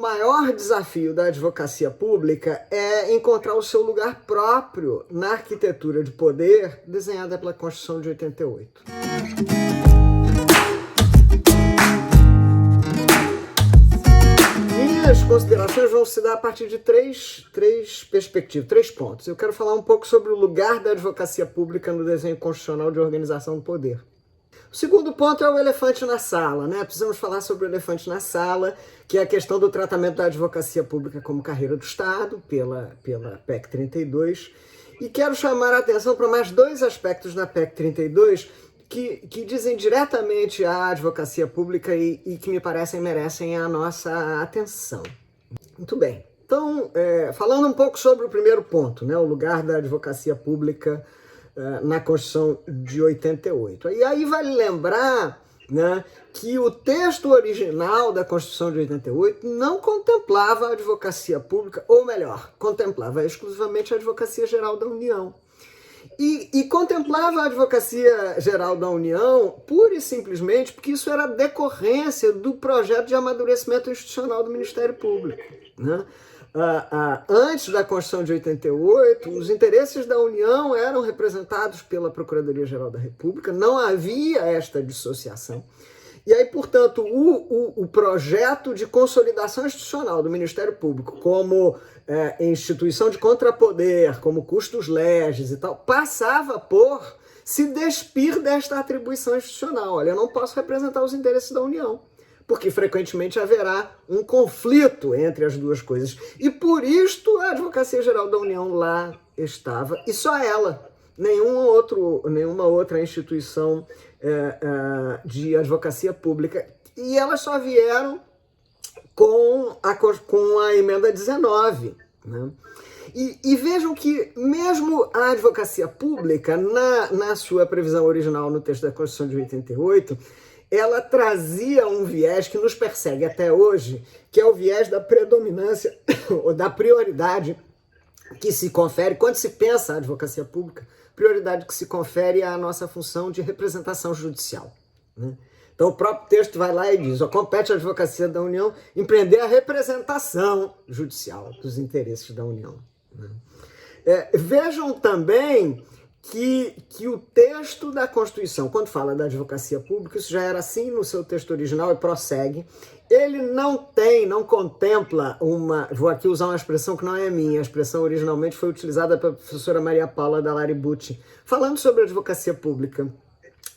maior desafio da advocacia pública é encontrar o seu lugar próprio na arquitetura de poder desenhada pela Constituição de 88. Minhas considerações vão se dar a partir de três perspectivas, 3 pontos. Eu quero falar um pouco sobre o lugar da advocacia pública no desenho constitucional de organização do poder. O segundo ponto é o elefante na sala, né? Precisamos falar sobre o elefante na sala, que é a questão do tratamento da advocacia pública como carreira do Estado, pela PEC 32. E quero chamar a atenção para mais 2 aspectos da PEC 32 que dizem diretamente à advocacia pública e que me parecem merecem a nossa atenção. Muito bem. Então, falando um pouco sobre o primeiro ponto, né? O lugar da advocacia pública na Constituição de 88. E aí vale lembrar, né, que o texto original da Constituição de 88 não contemplava a advocacia pública, ou melhor, contemplava exclusivamente a Advocacia Geral da União. E contemplava a Advocacia Geral da União pura e simplesmente porque isso era decorrência do projeto de amadurecimento institucional do Ministério Público, né? Antes da Constituição de 88, os interesses da União eram representados pela Procuradoria-Geral da República, não havia esta dissociação. E aí, portanto, o projeto de consolidação institucional do Ministério Público como instituição de contrapoder, como custos legis e tal, passava por se despir desta atribuição institucional. Olha, eu não posso representar os interesses da União, porque frequentemente haverá um conflito entre as duas coisas. E por isto a Advocacia Geral da União lá estava, e só ela, nenhuma outra instituição de advocacia pública. E elas só vieram com a emenda 19. Né? E vejam que mesmo a advocacia pública, na sua previsão original no texto da Constituição de 88, ela trazia um viés que nos persegue até hoje, que é o viés da predominância ou da prioridade que se confere, quando se pensa a advocacia pública, prioridade que se confere à nossa função de representação judicial. Né? Então o próprio texto vai lá e diz, compete à Advocacia da União empreender a representação judicial dos interesses da União. Né? Vejam também que o texto da Constituição, quando fala da advocacia pública, isso já era assim no seu texto original e prossegue, ele não contempla vou aqui usar uma expressão que não é minha, a expressão originalmente foi utilizada pela professora Maria Paula Dallari Bucci, falando sobre a advocacia pública.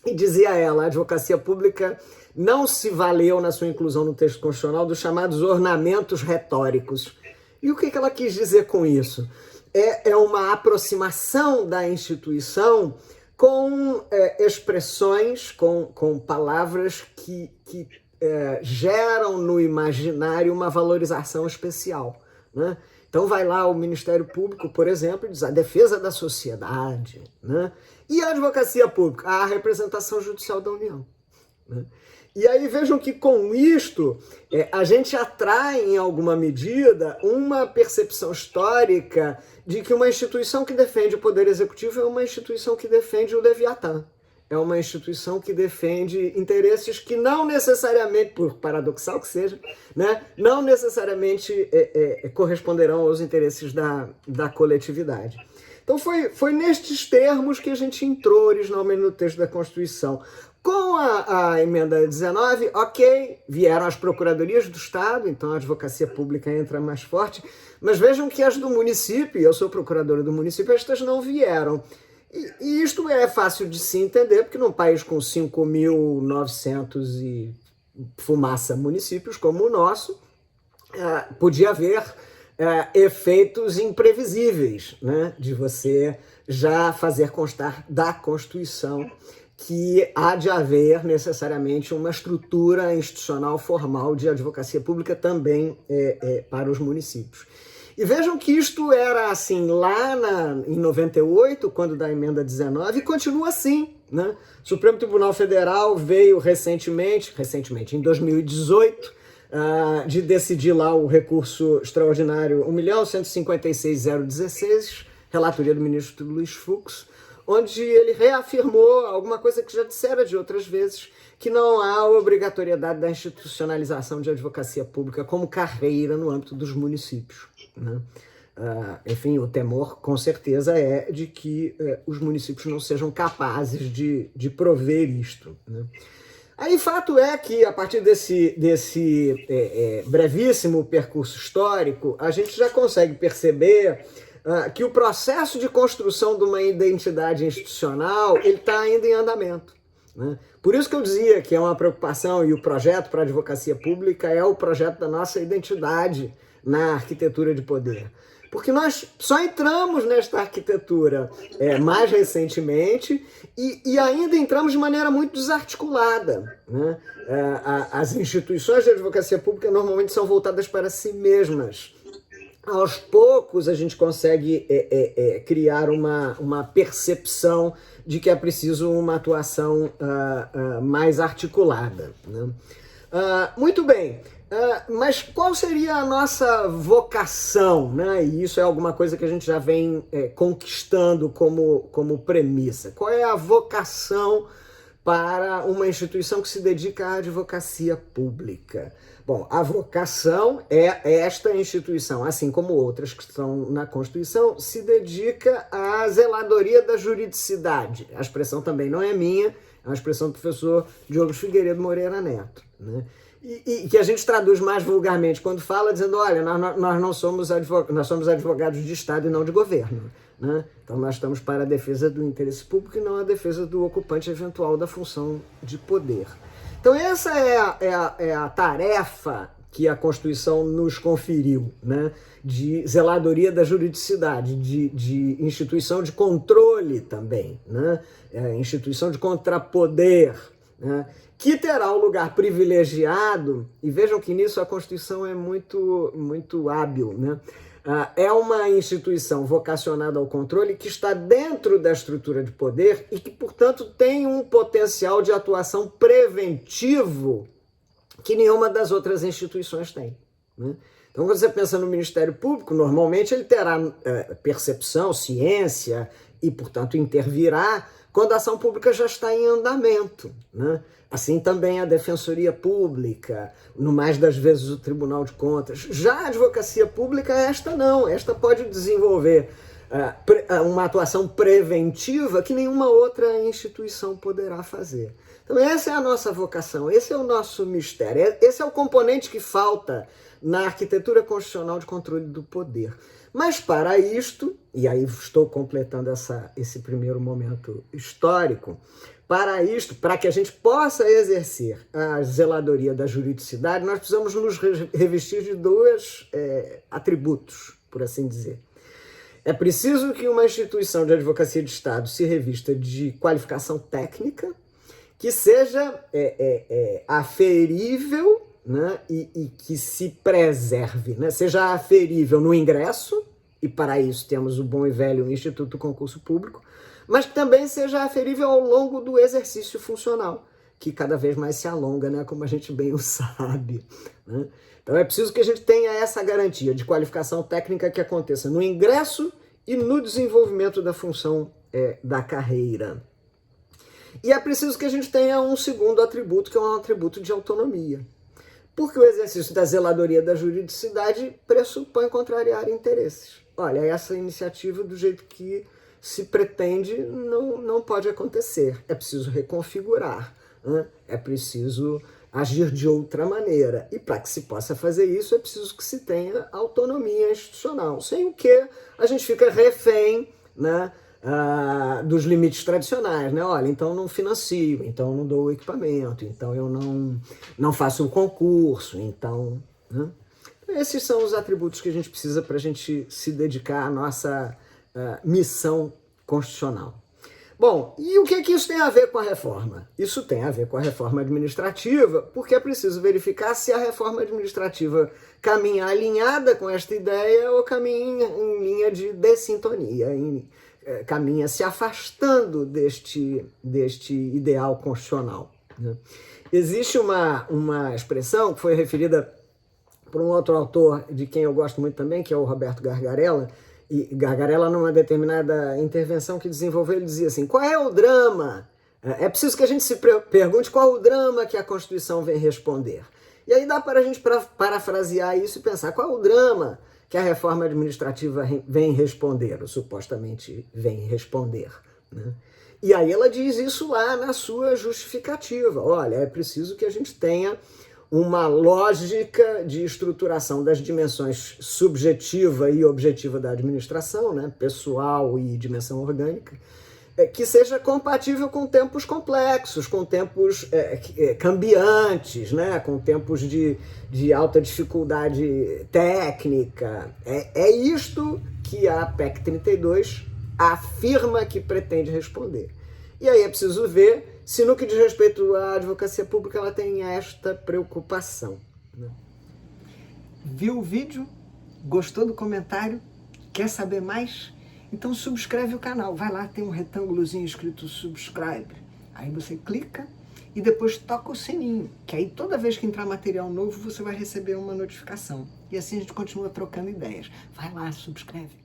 E dizia ela, a advocacia pública não se valeu na sua inclusão no texto constitucional dos chamados ornamentos retóricos. E o que ela quis dizer com isso? É uma aproximação da instituição com expressões, com palavras que geram no imaginário uma valorização especial. Né? Então vai lá o Ministério Público, por exemplo, e diz a defesa da sociedade. Né? E a advocacia pública? A representação judicial da União. Né? E aí vejam que com isto a gente atrai em alguma medida uma percepção histórica de que uma instituição que defende o poder executivo é uma instituição que defende o Leviatã. É uma instituição que defende interesses que não necessariamente, por paradoxal que seja, né, não necessariamente corresponderão aos interesses da coletividade. Então foi nestes termos que a gente entrou originalmente no texto da Constituição. Com a emenda 19, vieram as procuradorias do Estado, então a advocacia pública entra mais forte, mas vejam que as do município, eu sou procuradora do município, estas não vieram. E isto é fácil de se entender, porque num país com 5.900 e fumaça municípios como o nosso, podia haver efeitos imprevisíveis, né, de você já fazer constar da Constituição que há de haver necessariamente uma estrutura institucional formal de advocacia pública também para os municípios. E vejam que isto era assim lá em 98, quando da emenda 19, e continua assim. Né? O Supremo Tribunal Federal veio recentemente, em 2018, de decidir lá o recurso extraordinário 1.156.016, relatoria do ministro Luiz Fux, onde ele reafirmou alguma coisa que já dissera de outras vezes, que não há obrigatoriedade da institucionalização de advocacia pública como carreira no âmbito dos municípios, né? Enfim, o temor, com certeza, é de que os municípios não sejam capazes de prover isto, né? Aí, fato é que, a partir desse brevíssimo percurso histórico, a gente já consegue perceber que o processo de construção de uma identidade institucional ele está ainda em andamento, né? Por isso que eu dizia que é uma preocupação, e o projeto para a advocacia pública é o projeto da nossa identidade na arquitetura de poder. Porque nós só entramos nesta arquitetura mais recentemente e ainda entramos de maneira muito desarticulada, né? As instituições de advocacia pública normalmente são voltadas para si mesmas. Aos poucos a gente consegue criar uma percepção de que é preciso uma atuação mais articulada, né? Muito bem. Mas qual seria a nossa vocação, né? E isso é alguma coisa que a gente já vem conquistando como premissa. Qual é a vocação para uma instituição que se dedica à advocacia pública? Bom, a vocação é esta instituição, assim como outras que estão na Constituição, se dedica à zeladoria da juridicidade. A expressão também não é minha, é uma expressão do professor Diogo Figueiredo Moreira Neto, né? E que a gente traduz mais vulgarmente quando fala, dizendo, olha, nós não somos advogados, nós somos advogados de Estado e não de governo, né? Então nós estamos para a defesa do interesse público e não a defesa do ocupante eventual da função de poder. Então essa é a tarefa que a Constituição nos conferiu, né? De zeladoria da juridicidade, de instituição de controle também, né? Instituição de contrapoder, né? Que terá um lugar privilegiado, e vejam que nisso a Constituição é muito hábil, né? É uma instituição vocacionada ao controle que está dentro da estrutura de poder e que, portanto, tem um potencial de atuação preventivo que nenhuma das outras instituições tem, né? Então, quando você pensa no Ministério Público, normalmente ele terá percepção, ciência e, portanto, intervirá quando a ação pública já está em andamento, né? Assim também a Defensoria Pública, no mais das vezes o Tribunal de Contas. Já a advocacia pública, esta não. Esta pode desenvolver uma atuação preventiva que nenhuma outra instituição poderá fazer. Então essa é a nossa vocação, esse é o nosso mistério, esse é o componente que falta na arquitetura constitucional de controle do poder. Mas para isto, e aí estou completando esse primeiro momento histórico, para isto, para que a gente possa exercer a zeladoria da juridicidade, nós precisamos nos revestir de dois atributos, por assim dizer. É preciso que uma instituição de advocacia de Estado se revista de qualificação técnica, que seja aferível, né, e que se preserve, né, seja aferível no ingresso, e para isso temos o bom e velho Instituto do Concurso Público, mas que também seja aferível ao longo do exercício funcional, que cada vez mais se alonga, né, como a gente bem o sabe, né? Então é preciso que a gente tenha essa garantia de qualificação técnica que aconteça no ingresso e no desenvolvimento da função da carreira. E é preciso que a gente tenha um segundo atributo, que é um atributo de autonomia. Porque o exercício da zeladoria da juridicidade pressupõe contrariar interesses. Olha, essa iniciativa, do jeito que se pretende, não pode acontecer. É preciso reconfigurar, né? É preciso agir de outra maneira. E para que se possa fazer isso, é preciso que se tenha autonomia institucional. Sem o que a gente fica refém, né, dos limites tradicionais, né? Olha, então não financio, então não dou o equipamento, então eu não faço o concurso, então, né? Esses são os atributos que a gente precisa para a gente se dedicar à nossa missão constitucional. Bom, e o que isso tem a ver com a reforma? Isso tem a ver com a reforma administrativa, porque é preciso verificar se a reforma administrativa caminha alinhada com esta ideia ou caminha em linha de dessintonia, caminha se afastando deste ideal constitucional, né? Existe uma expressão que foi referida por um outro autor de quem eu gosto muito também, que é o Roberto Gargarella, E Gargarella, numa determinada intervenção que desenvolveu, ele dizia assim: qual é o drama? É preciso que a gente se pergunte qual o drama que a Constituição vem responder. E aí dá para a gente parafrasear isso e pensar qual é o drama que a reforma administrativa vem responder, ou supostamente vem responder, né? E aí ela diz isso lá na sua justificativa. Olha, é preciso que a gente tenha uma lógica de estruturação das dimensões subjetiva e objetiva da administração, né, pessoal e dimensão orgânica, que seja compatível com tempos complexos, com tempos cambiantes, né, com tempos de alta dificuldade técnica. É isto que a PEC 32 afirma que pretende responder. E aí é preciso ver se no que diz respeito à advocacia pública ela tem esta preocupação, né? Viu o vídeo? Gostou do comentário? Quer saber mais? Então subscreve o canal. Vai lá, tem um retângulozinho escrito subscribe. Aí você clica e depois toca o sininho, que aí toda vez que entrar material novo você vai receber uma notificação. E assim a gente continua trocando ideias. Vai lá, subscreve.